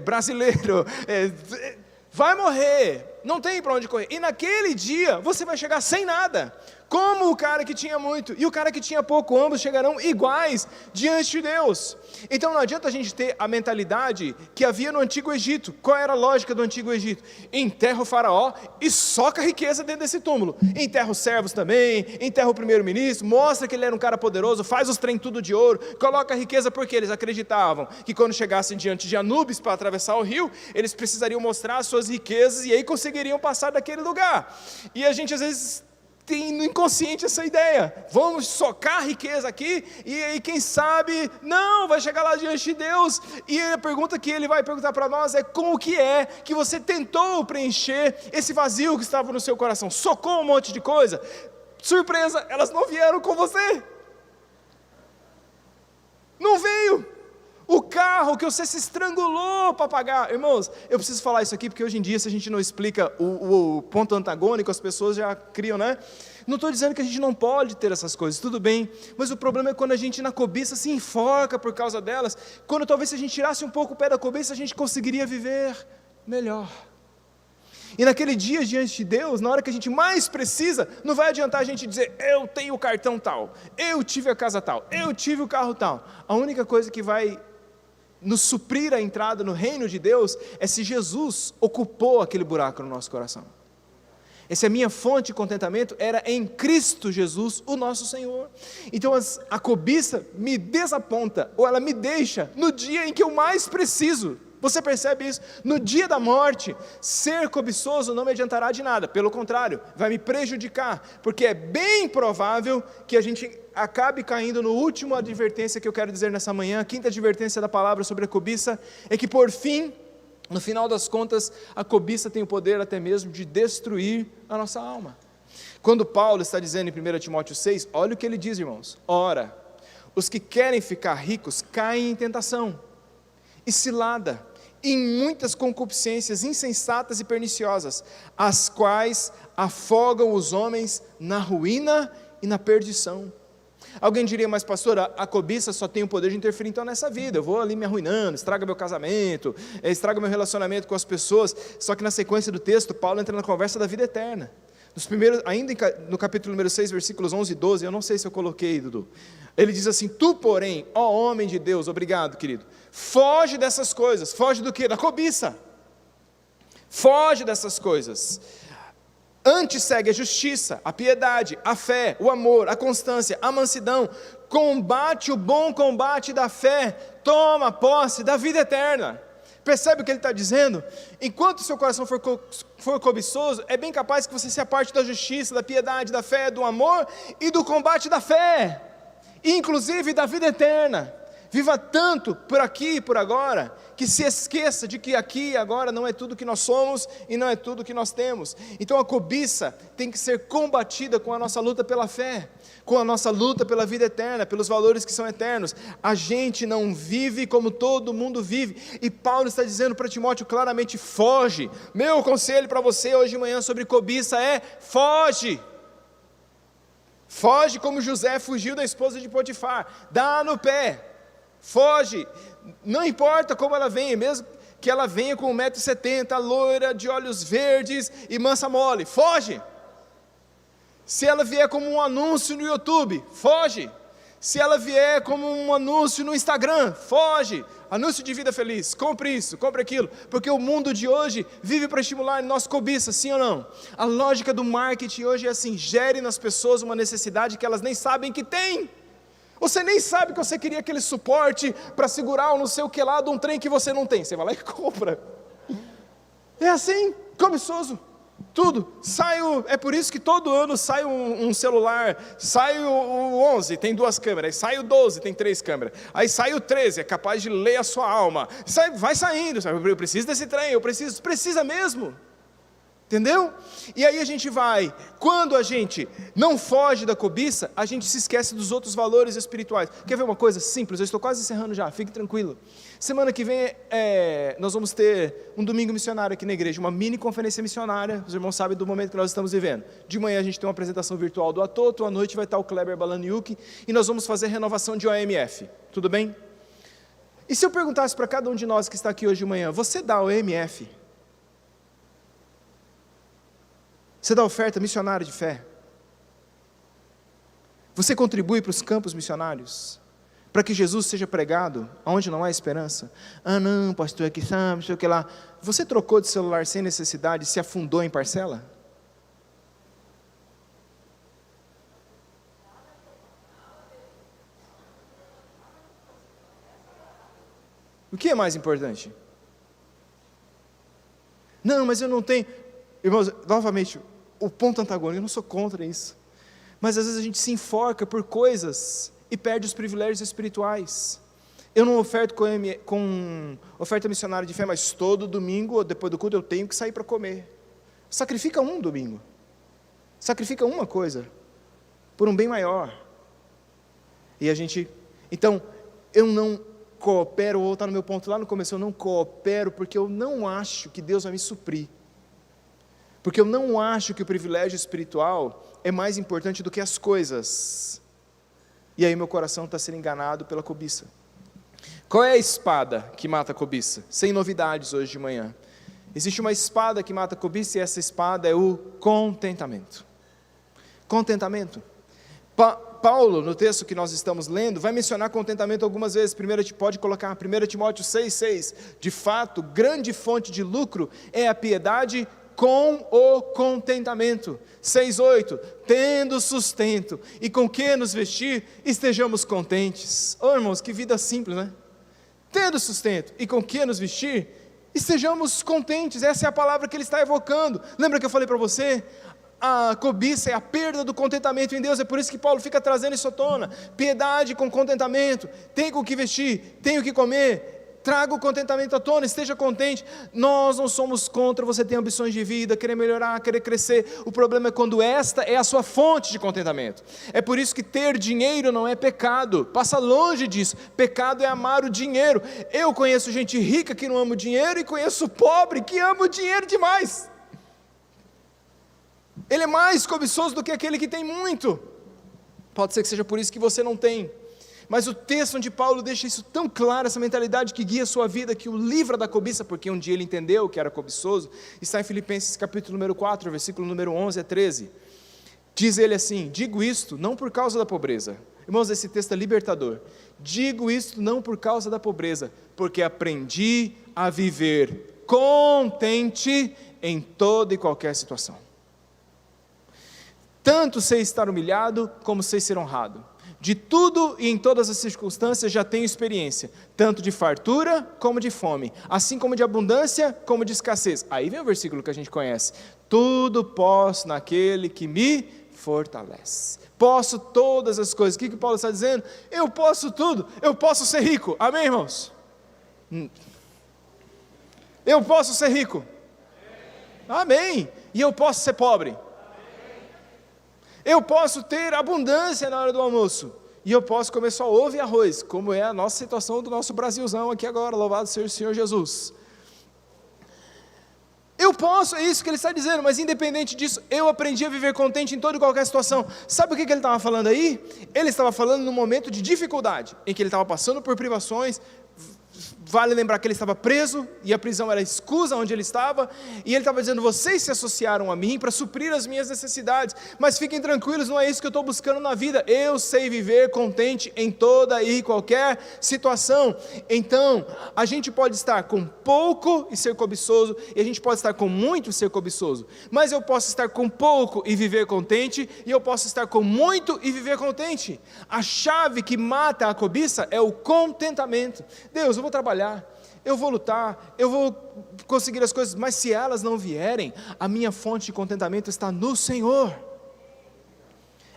brasileiro, vai morrer, não tem para onde correr. E naquele dia você vai chegar sem nada, como o cara que tinha muito e o cara que tinha pouco, ambos chegarão iguais diante de Deus. Então não adianta a gente ter a mentalidade que havia no Antigo Egito. Qual era a lógica do Antigo Egito? Enterra o faraó e soca a riqueza dentro desse túmulo. Enterra os servos também, enterra o primeiro-ministro, mostra que ele era um cara poderoso, faz os trem tudo de ouro, coloca a riqueza, porque eles acreditavam que quando chegassem diante de Anubis para atravessar o rio, eles precisariam mostrar as suas riquezas e aí conseguiriam passar daquele lugar. E a gente às vezes tem no inconsciente essa ideia, vamos socar a riqueza aqui, e aí quem sabe, não, vai chegar lá diante de Deus, e a pergunta que ele vai perguntar para nós é, como que é que você tentou preencher esse vazio que estava no seu coração? Socou um monte de coisa, surpresa, elas não vieram com você, não veio. O carro que você se estrangulou para pagar. Irmãos, eu preciso falar isso aqui, porque hoje em dia, se a gente não explica o ponto antagônico, as pessoas já criam, né? Não estou dizendo que a gente não pode ter essas coisas, tudo bem, mas o problema é quando a gente na cobiça se enforca por causa delas, quando talvez se a gente tirasse um pouco o pé da cobiça, a gente conseguiria viver melhor. E naquele dia diante de Deus, na hora que a gente mais precisa, não vai adiantar a gente dizer, eu tenho o cartão tal, eu tive a casa tal, eu tive o carro tal. A única coisa que vai nos suprir a entrada no reino de Deus é se Jesus ocupou aquele buraco no nosso coração. Essa é a minha fonte de contentamento, era em Cristo Jesus, o nosso Senhor. Então a cobiça me desaponta, ou ela me deixa no dia em que eu mais preciso. Você percebe isso? No dia da morte, ser cobiçoso não me adiantará de nada, pelo contrário, vai me prejudicar, porque é bem provável que a gente acabe caindo no último advertência que eu quero dizer nessa manhã, a quinta advertência da palavra sobre a cobiça, é que por fim, no final das contas, a cobiça tem o poder até mesmo de destruir a nossa alma. Quando Paulo está dizendo em 1 Timóteo 6, olha o que ele diz, irmãos, ora, os que querem ficar ricos caem em tentação e cilada, em muitas concupiscências insensatas e perniciosas, as quais afogam os homens na ruína e na perdição. Alguém diria, mas pastor, a cobiça só tem o poder de interferir então nessa vida, eu vou ali me arruinando, estraga meu casamento, estraga meu relacionamento com as pessoas, só que na sequência do texto, Paulo entra na conversa da vida eterna. Ainda no capítulo número 6, versículos 11 e 12, eu não sei se eu coloquei, Dudu, ele diz assim, tu porém, ó homem de Deus, obrigado querido, foge dessas coisas, foge do quê? Da cobiça, foge dessas coisas, antes segue a justiça, a piedade, a fé, o amor, a constância, a mansidão, combate o bom combate da fé, toma posse da vida eterna. Percebe o que ele está dizendo? Enquanto o seu coração for cobiçoso, é bem capaz que você se aparte da justiça, da piedade, da fé, do amor e do combate da fé, inclusive da vida eterna. Viva tanto por aqui e por agora, que se esqueça de que aqui e agora não é tudo que nós somos e não é tudo que nós temos. Então a cobiça tem que ser combatida com a nossa luta pela fé, com a nossa luta pela vida eterna, pelos valores que são eternos. A gente não vive como todo mundo vive, e Paulo está dizendo para Timóteo claramente, foge. Meu conselho para você hoje de manhã sobre cobiça é, foge. Foge como José fugiu da esposa de Potifar, dá no pé. Foge, não importa como ela venha, mesmo que ela venha com 1,70 m, loira, de olhos verdes e mansa mole, foge. Se ela vier como um anúncio no YouTube, foge. Se ela vier como um anúncio no Instagram, foge. Anúncio de vida feliz, compre isso, compre aquilo, porque o mundo de hoje vive para estimular nossa cobiça, sim ou não? A lógica do marketing hoje é assim, gere nas pessoas uma necessidade que elas nem sabem que têm. Você nem sabe que você queria aquele suporte para segurar ou não sei o que lá de um trem que você não tem. Você vai lá e compra. É assim, cobiçoso. Tudo. É por isso que todo ano sai um celular, sai o 11, tem 2 câmeras, sai o 12, tem 3 câmeras, aí sai o 13, é capaz de ler a sua alma. Vai saindo, eu preciso desse trem, precisa mesmo. Entendeu? E aí a gente vai, quando a gente não foge da cobiça, a gente se esquece dos outros valores espirituais. Quer ver uma coisa simples? Eu estou quase encerrando já, fique tranquilo. Semana que vem nós vamos ter um domingo missionário aqui na igreja, uma mini conferência missionária, os irmãos sabem do momento que nós estamos vivendo. De manhã a gente tem uma apresentação virtual do Atoto, à noite vai estar o Kleber Balaniuk, e nós vamos fazer renovação de OMF, tudo bem? E se eu perguntasse para cada um de nós que está aqui hoje de manhã, você dá OMF? Você dá oferta missionária de fé? Você contribui para os campos missionários? Para que Jesus seja pregado onde não há esperança? Ah não, pastor, aqui sabe, não sei o que lá. Você trocou de celular sem necessidade e se afundou em parcela? O que é mais importante? Não, mas eu não tenho... Irmãos, novamente, o ponto antagônico, eu não sou contra isso, mas às vezes a gente se enforca por coisas e perde os privilégios espirituais. Eu não oferto com oferta missionária de fé, mas todo domingo, depois do culto, eu tenho que sair para comer. Sacrifica um domingo, sacrifica uma coisa, por um bem maior. E a gente, então, eu não coopero, vou voltar no meu ponto lá no começo, eu não coopero porque eu não acho que Deus vai me suprir. Porque eu não acho que o privilégio espiritual é mais importante do que as coisas. E aí meu coração está sendo enganado pela cobiça. Qual é a espada que mata a cobiça? Sem novidades hoje de manhã. Existe uma espada que mata a cobiça, e essa espada é o contentamento. Contentamento. Paulo, no texto que nós estamos lendo, vai mencionar contentamento algumas vezes. Pode colocar 1 Timóteo 6,6. De fato, grande fonte de lucro é a piedade com o contentamento. 6,8. Tendo sustento e com que nos vestir, estejamos contentes. Oh, irmãos, que vida simples, né? Tendo sustento e com que nos vestir, estejamos contentes. Essa é a palavra que ele está evocando. Lembra que eu falei para você? A cobiça é a perda do contentamento em Deus. É por isso que Paulo fica trazendo isso à tona. Piedade com contentamento. Tem com o que vestir, tem o que comer. Traga o contentamento à tona, esteja contente. Nós não somos contra você ter ambições de vida, querer melhorar, querer crescer. O problema é quando esta é a sua fonte de contentamento. É por isso que ter dinheiro não é pecado. Passa longe disso. Pecado é amar o dinheiro. Eu conheço gente rica que não ama o dinheiro, e conheço pobre que ama o dinheiro demais. Ele é mais cobiçoso do que aquele que tem muito. Pode ser que seja por isso que você não tem. Mas o texto onde Paulo deixa isso tão claro, essa mentalidade que guia a sua vida, que o livra da cobiça, porque um dia ele entendeu que era cobiçoso, está em Filipenses capítulo número 4, versículo número 11 a 13. Diz ele assim: digo isto não por causa da pobreza. Irmãos, esse texto é libertador. Digo isto não por causa da pobreza, porque aprendi a viver contente em toda e qualquer situação. Tanto sei estar humilhado, como sei ser honrado. De tudo e em todas as circunstâncias já tenho experiência, tanto de fartura como de fome, assim como de abundância como de escassez. Aí vem o versículo que a gente conhece: tudo posso naquele que me fortalece. Posso todas as coisas. O que Paulo está dizendo? Eu posso tudo, eu posso ser rico. Amém, irmãos? Eu posso ser rico. Amém. E eu posso ser pobre. Eu posso ter abundância na hora do almoço, e eu posso comer só ovo e arroz, como é a nossa situação do nosso Brasilzão aqui agora, louvado seja o Senhor Jesus. Eu posso, é isso que ele está dizendo, mas independente disso, eu aprendi a viver contente em toda e qualquer situação. Sabe o que ele estava falando aí? Ele estava falando num momento de dificuldade, em que ele estava passando por privações. Vale lembrar que ele estava preso, e a prisão era a escusa onde ele estava, e ele estava dizendo: vocês se associaram a mim para suprir as minhas necessidades, mas fiquem tranquilos, não é isso que eu estou buscando na vida. Eu sei viver contente em toda e qualquer situação. Então, a gente pode estar com pouco e ser cobiçoso, e a gente pode estar com muito e ser cobiçoso, mas eu posso estar com pouco e viver contente, e eu posso estar com muito e viver contente. A chave que mata a cobiça é o contentamento. Deus, eu vou trabalhar, eu vou lutar, eu vou conseguir as coisas, mas se elas não vierem, a minha fonte de contentamento está no Senhor.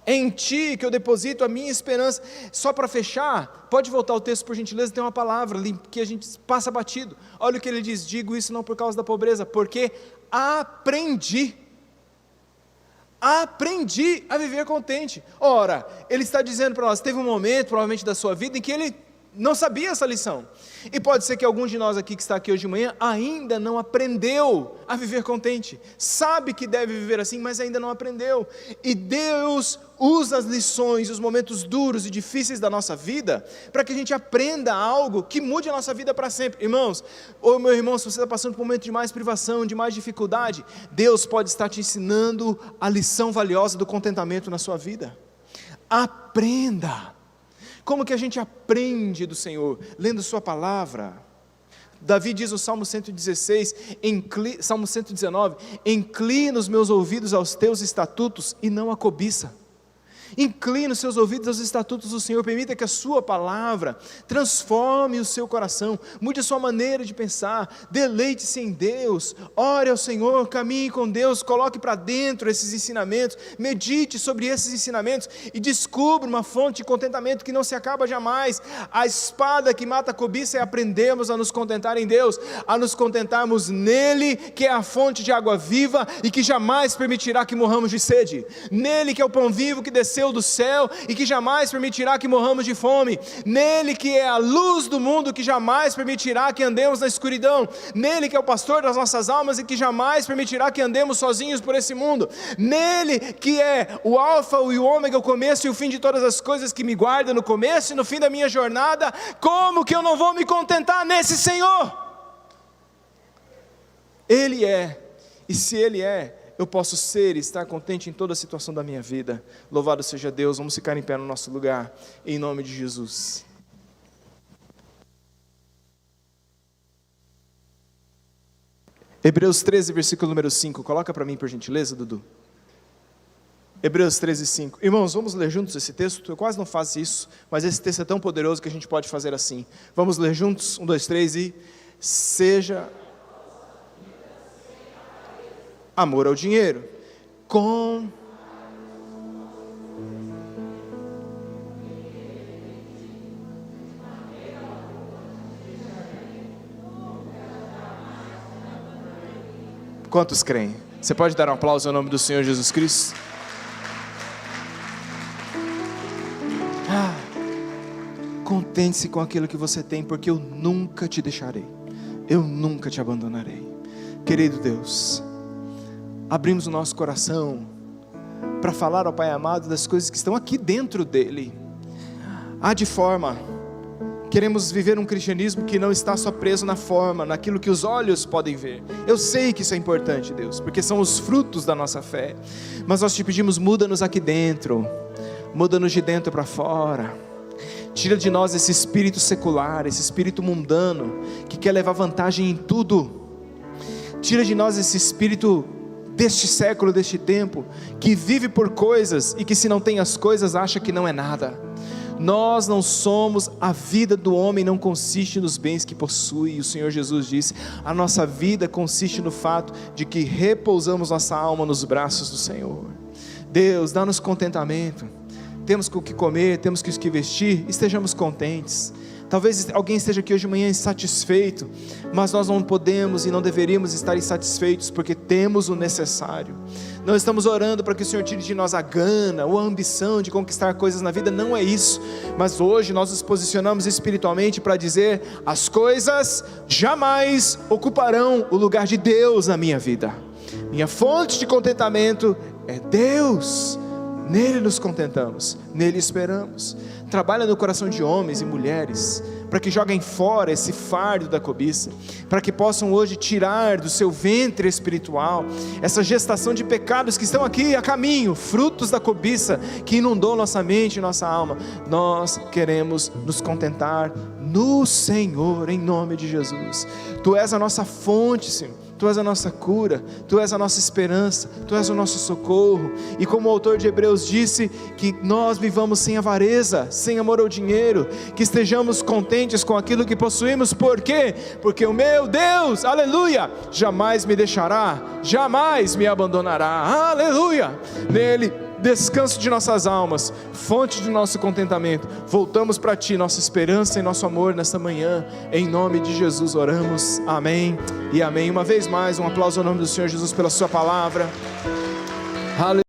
É em Ti que eu deposito a minha esperança. Só para fechar, pode voltar o texto por gentileza, tem uma palavra ali que a gente passa batido. Olha o que ele diz: digo isso não por causa da pobreza, porque aprendi a viver contente. Ora, ele está dizendo para nós, teve um momento provavelmente da sua vida em que ele não sabia essa lição, e pode ser que alguns de nós aqui que está aqui hoje de manhã ainda não aprendeu a viver contente, sabe que deve viver assim, mas ainda não aprendeu, e Deus usa as lições, os momentos duros e difíceis da nossa vida, para que a gente aprenda algo que mude a nossa vida para sempre. Irmãos, ou meu irmão, se você está passando por um momento de mais privação, de mais dificuldade, Deus pode estar te ensinando a lição valiosa do contentamento na sua vida. Aprenda. Como que a gente aprende do Senhor? Lendo sua palavra. Davi diz no Salmo 116, Salmo 119, inclina os meus ouvidos aos teus estatutos e não à cobiça. Inclina os seus ouvidos aos estatutos do Senhor, permita que a sua palavra transforme o seu coração, mude a sua maneira de pensar, deleite-se em Deus, ore ao Senhor, caminhe com Deus, coloque para dentro esses ensinamentos, medite sobre esses ensinamentos e descubra uma fonte de contentamento que não se acaba jamais. A espada que mata a cobiça é aprendermos a nos contentar em Deus, a nos contentarmos nele, que é a fonte de água viva e que jamais permitirá que morramos de sede, nele que é o pão vivo que desceu do céu e que jamais permitirá que morramos de fome, nele que é a luz do mundo, que jamais permitirá que andemos na escuridão, nele que é o pastor das nossas almas e que jamais permitirá que andemos sozinhos por esse mundo, nele que é o alfa e o ômega, o começo e o fim de todas as coisas, que me guarda no começo e no fim da minha jornada. Como que eu não vou me contentar nesse Senhor? Ele é, e se Ele é, eu posso ser e estar contente em toda a situação da minha vida. Louvado seja Deus. Vamos ficar em pé no nosso lugar, em nome de Jesus. Hebreus 13, versículo número 5, coloca para mim por gentileza, Dudu. Hebreus 13, 5. Irmãos, vamos ler juntos esse texto? Eu quase não faço isso, mas esse texto é tão poderoso que a gente pode fazer assim. Vamos ler juntos? 1, 2, 3 e... Seja amor ao dinheiro, com... Quantos creem? Você pode dar um aplauso ao nome do Senhor Jesus Cristo? Contente-se com aquilo que você tem, porque eu nunca te deixarei, eu nunca te abandonarei. Querido Deus, abrimos o nosso coração para falar ao Pai amado das coisas que estão aqui dentro dele. De forma, queremos viver um cristianismo que não está só preso na forma, naquilo que os olhos podem ver. Eu sei que isso é importante, Deus, porque são os frutos da nossa fé, mas nós te pedimos, muda-nos aqui dentro, muda-nos de dentro para fora. Tira de nós esse espírito secular, esse espírito mundano, que quer levar vantagem em tudo. Tira de nós esse espírito deste século, deste tempo, que vive por coisas e que se não tem as coisas acha que não é nada. Nós não somos, a vida do homem não consiste nos bens que possui. E o Senhor Jesus disse, a nossa vida consiste no fato de que repousamos nossa alma nos braços do Senhor. Deus, dá-nos contentamento. Temos o que comer, temos o que vestir, estejamos contentes. Talvez alguém esteja aqui hoje de manhã insatisfeito, mas nós não podemos e não deveríamos estar insatisfeitos, porque temos o necessário. Não estamos orando para que o Senhor tire de nós a gana, ou a ambição de conquistar coisas na vida, não é isso. Mas hoje nós nos posicionamos espiritualmente para dizer, as coisas jamais ocuparão o lugar de Deus na minha vida. Minha fonte de contentamento é Deus. Nele nos contentamos, nele esperamos. Trabalha no coração de homens e mulheres, para que joguem fora esse fardo da cobiça, para que possam hoje tirar do seu ventre espiritual, essa gestação de pecados que estão aqui a caminho, frutos da cobiça, que inundou nossa mente e nossa alma. Nós queremos nos contentar no Senhor, em nome de Jesus. Tu és a nossa fonte, Senhor. Tu és a nossa cura, Tu és a nossa esperança, Tu és o nosso socorro. E como o autor de Hebreus disse, que nós vivamos sem avareza, sem amor ao dinheiro, que estejamos contentes com aquilo que possuímos. Por quê? Porque o meu Deus, aleluia, jamais me deixará, jamais me abandonará, aleluia. Nele descanso de nossas almas, fonte de nosso contentamento. Voltamos para Ti, nossa esperança e nosso amor nesta manhã, em nome de Jesus oramos, amém e amém. Uma vez mais, um aplauso ao nome do Senhor Jesus pela sua palavra. Aleluia.